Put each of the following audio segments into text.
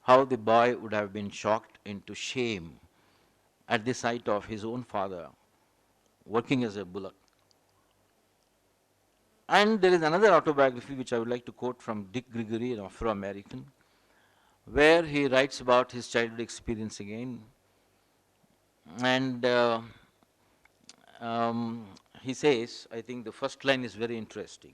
how the boy would have been shocked into shame at the sight of his own father working as a bullock. And there is another autobiography which I would like to quote from Dick Gregory, an Afro-American, where he writes about his childhood experience again. And he says, I think the first line is very interesting.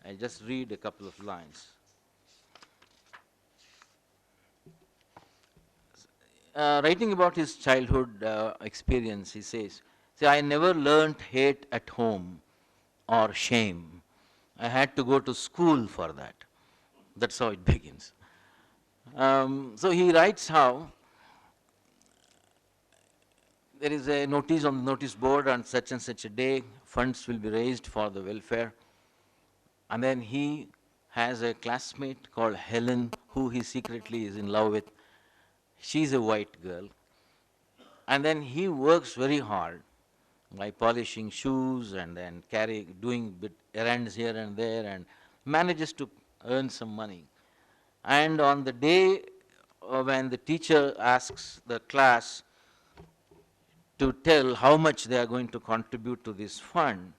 I just read a couple of lines. Writing about his childhood experience, he says, "See, I never learnt hate at home or shame. I had to go to school for that." That's how it begins. So he writes how there is a notice on the notice board on such and such a day, funds will be raised for the welfare. And then he has a classmate called Helen, who he secretly is in love with. She's a white girl. And then he works very hard by polishing shoes and then doing errands here and there, and manages to earn some money. And on the day when the teacher asks the class to tell how much they are going to contribute to this fund,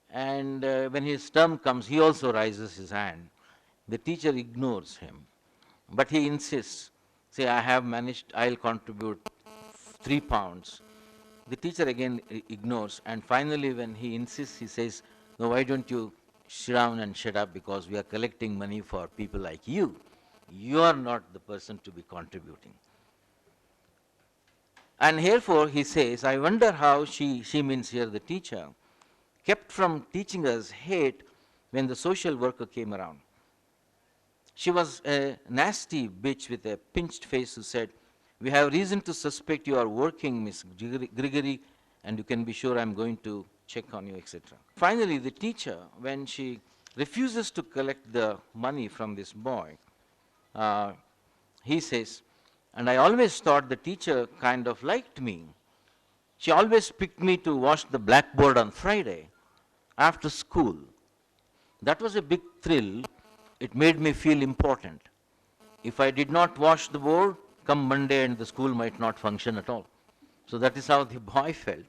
and when his turn comes, he also raises his hand. The teacher ignores him, but he insists, say, I have managed, I'll contribute 3 pounds. The teacher again ignores, and finally when he insists, he says, no, why don't you sit down and shut up, because we are collecting money for people like you. You are not the person to be contributing. And therefore, he says, I wonder how she means here the teacher, kept from teaching us hate when the social worker came around. She was a nasty bitch with a pinched face who said, we have reason to suspect you are working, Miss Gregory, and you can be sure I'm going to check on you, etc. Finally, the teacher, when she refuses to collect the money from this boy, he says, and I always thought the teacher kind of liked me. She always picked me to wash the blackboard on Friday after school. That was a big thrill. It made me feel important. If I did not wash the board, come Monday and the school might not function at all. So that is how the boy felt.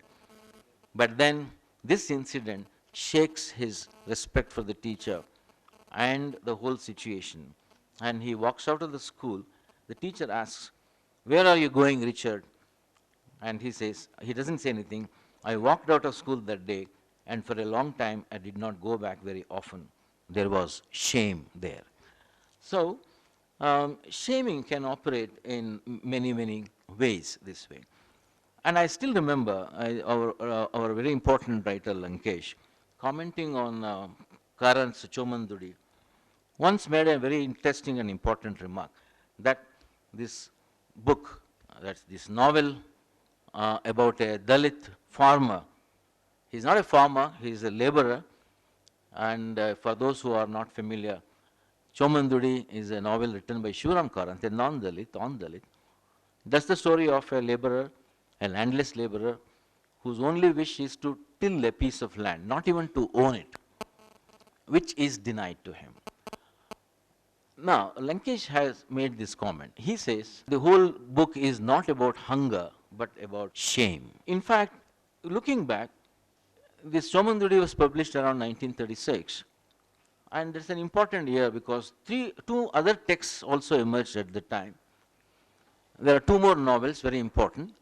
But then this incident shakes his respect for the teacher and the whole situation. And he walks out of the school. The teacher asks, where are you going, Richard? And he says, he doesn't say anything. I walked out of school that day, and for a long time I did not go back very often. There was shame there. So shaming can operate in many, many ways this way. And I still remember our very important writer, Lankesh, commenting on Karan's Chomandudi, once made a very interesting and important remark, that this book, that's this novel about a Dalit farmer. He's not a farmer, he's a laborer. And for those who are not familiar, Chomandudi is a novel written by Shivram Karant, a non-Dalit, on Dalit. That's the story of a laborer, a landless laborer, whose only wish is to till a piece of land, not even to own it, which is denied to him. Now, Lankesh has made this comment. He says the whole book is not about hunger, but about shame. In fact, looking back, this Chomandudi was published around 1936. And it's an important year because two other texts also emerged at the time. There are 2 more novels, very important.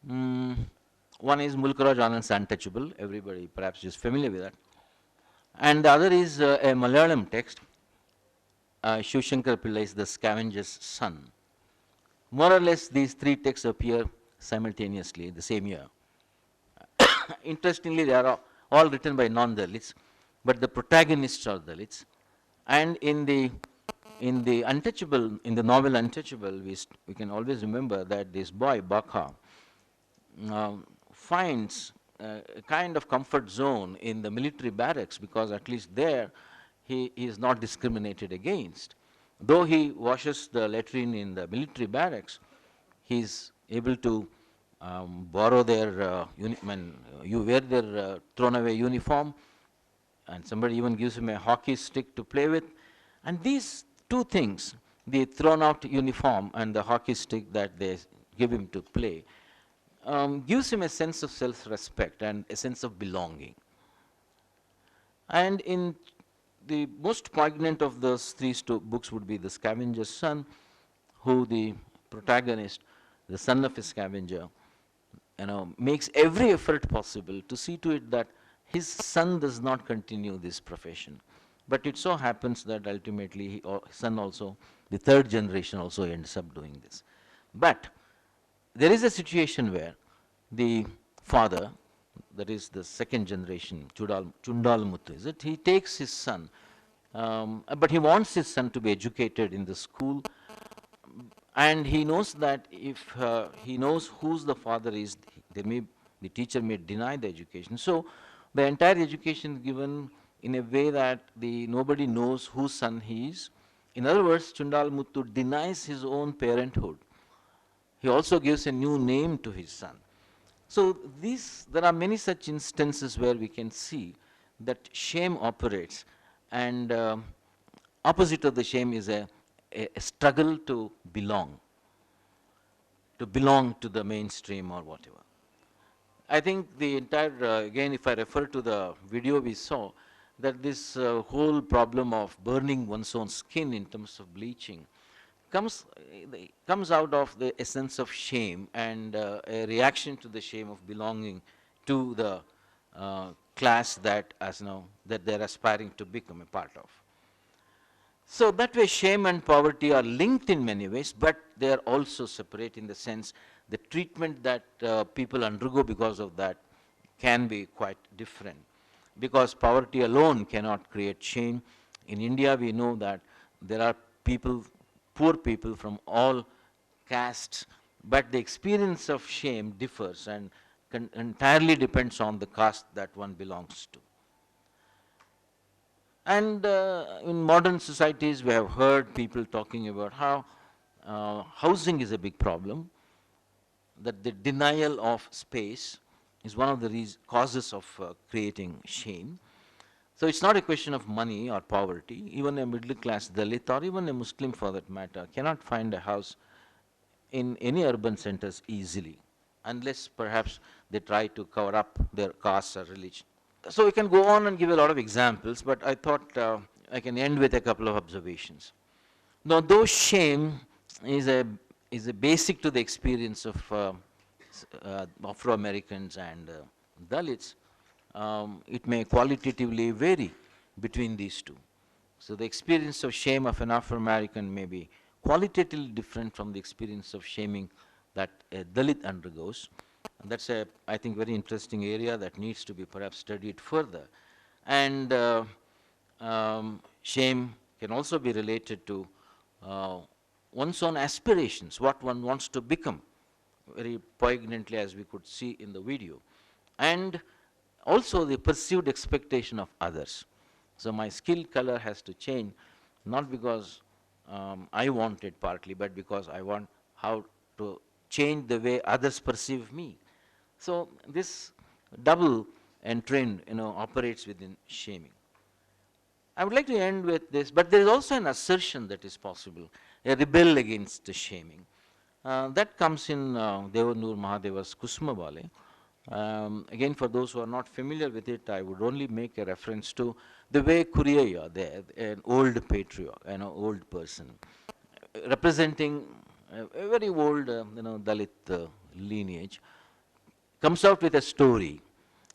One is Mulkaraj Anand's Untouchable. Everybody perhaps is familiar with that. And the other is a Malayalam text, Shiv Shankar Pillai's The Scavenger's Son. More or less, these 3 texts appear simultaneously the same year. Interestingly, they are all written by non-Dalits, but the protagonists are Dalits. And in the Untouchable, in the novel Untouchable, we can always remember that this boy, Baka, finds a kind of comfort zone in the military barracks, because at least there he is not discriminated against. Though he washes the latrine in the military barracks, he is able to borrow their you wear their thrown away uniform, and somebody even gives him a hockey stick to play with. And these 2 things, the thrown out uniform and the hockey stick that they give him to play gives him a sense of self-respect and a sense of belonging. And in the most poignant of those three books would be The Scavenger's Son, who the protagonist, the son of a scavenger, makes every effort possible to see to it that his son does not continue this profession. But it so happens that ultimately his son also, the third generation also ends up doing this. But there is a situation where the father, that is the second generation, Chundalmuthu, is it? He takes his son, but he wants his son to be educated in the school, and he knows that if he knows whose the father is, the teacher may deny the education. So the entire education is given in a way that nobody knows whose son he is. In other words, Chundalmuthu denies his own parenthood. He also gives a new name to his son. So there are many such instances where we can see that shame operates, and opposite of the shame is a struggle to belong to the mainstream or whatever. I think the entire, again, if I refer to the video we saw, that this whole problem of burning one's own skin in terms of bleaching comes out of the essence of shame and a reaction to the shame of belonging to the class that that they're aspiring to become a part of. So that way shame and poverty are linked in many ways, but they are also separate in the sense the treatment that people undergo because of that can be quite different. Because poverty alone cannot create shame. In India we know that there are people, poor people from all castes, but the experience of shame differs and entirely depends on the caste that one belongs to. And in modern societies, we have heard people talking about how housing is a big problem, that the denial of space is one of the causes of creating shame. So it's not a question of money or poverty. Even a middle class Dalit or even a Muslim for that matter cannot find a house in any urban centers easily, unless perhaps they try to cover up their caste or religion. So we can go on and give a lot of examples, but I thought I can end with a couple of observations. Now, though shame is a basic to the experience of Afro-Americans and Dalits, it may qualitatively vary between these two. So the experience of shame of an Afro-American may be qualitatively different from the experience of shaming that a Dalit undergoes. And that's a, I think, very interesting area that needs to be perhaps studied further. And shame can also be related to one's own aspirations, what one wants to become, very poignantly as we could see in the video. And also the perceived expectation of others. So my skin color has to change, not because I want it partly, but because I want how to change the way others perceive me. So this double trend, operates within shaming. I would like to end with this, but there is also an assertion that is possible, a rebel against the shaming. That comes in Devanur Mahadeva's Kusumabale. Again, for those who are not familiar with it, I would only make a reference to the way Kuriyaya, an old patriarch, old person, representing a very old, Dalit lineage, comes out with a story.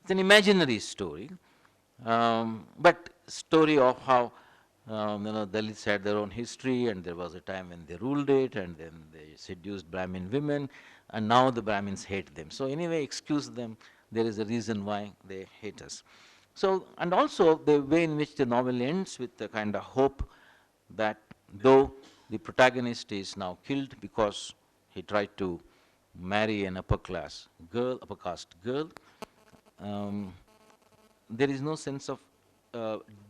It's an imaginary story, but story of how Dalits had their own history, and there was a time when they ruled it, and then they seduced Brahmin women, and now the Brahmins hate them. So anyway, excuse them. There is a reason why they hate us. So, and also the way in which the novel ends with the kind of hope that though the protagonist is now killed because he tried to marry an upper caste girl, there is no sense of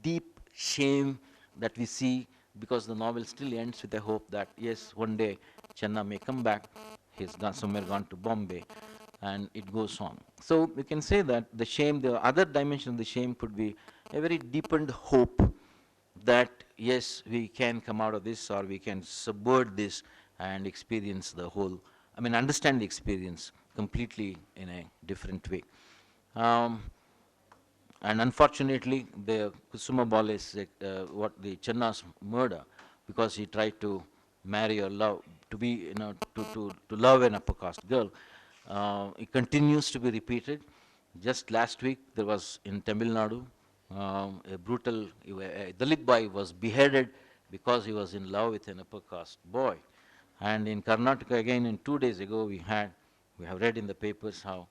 deep shame that we see, because the novel still ends with a hope that yes, one day Channa may come back, he's gone to Bombay, and it goes on. So we can say that the shame, the other dimension of the shame could be a very deepened hope that yes, we can come out of this, or we can subvert this and experience the whole, I mean, understand the experience completely in a different way. Um, and unfortunately, the Kusuma Bale's, what the Channa's murder, because he tried to marry or love, to be, to love an upper caste girl, it continues to be repeated. Just last week, there was in Tamil Nadu, a brutal, a Dalit boy was beheaded because he was in love with an upper caste boy. And in Karnataka, again, in 2 days ago, we have read in the papers how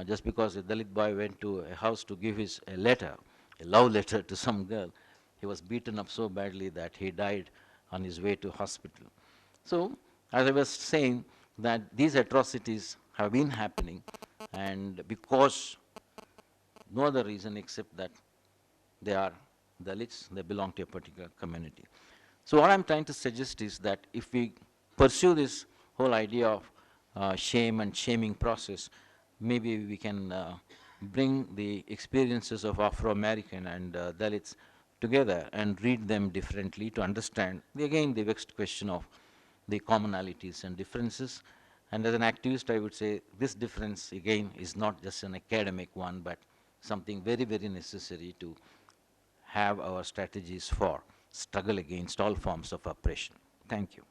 just because a Dalit boy went to a house to give a letter, a love letter to some girl, he was beaten up so badly that he died on his way to hospital. So, as I was saying, that these atrocities have been happening, and because no other reason except that they are Dalits, they belong to a particular community. So what I'm trying to suggest is that if we pursue this whole idea of shame and shaming process, maybe we can bring the experiences of Afro-American and Dalits together and read them differently to understand, again, the vexed question of the commonalities and differences. And as an activist, I would say this difference, again, is not just an academic one, but something very, very necessary to have our strategies for struggle against all forms of oppression. Thank you.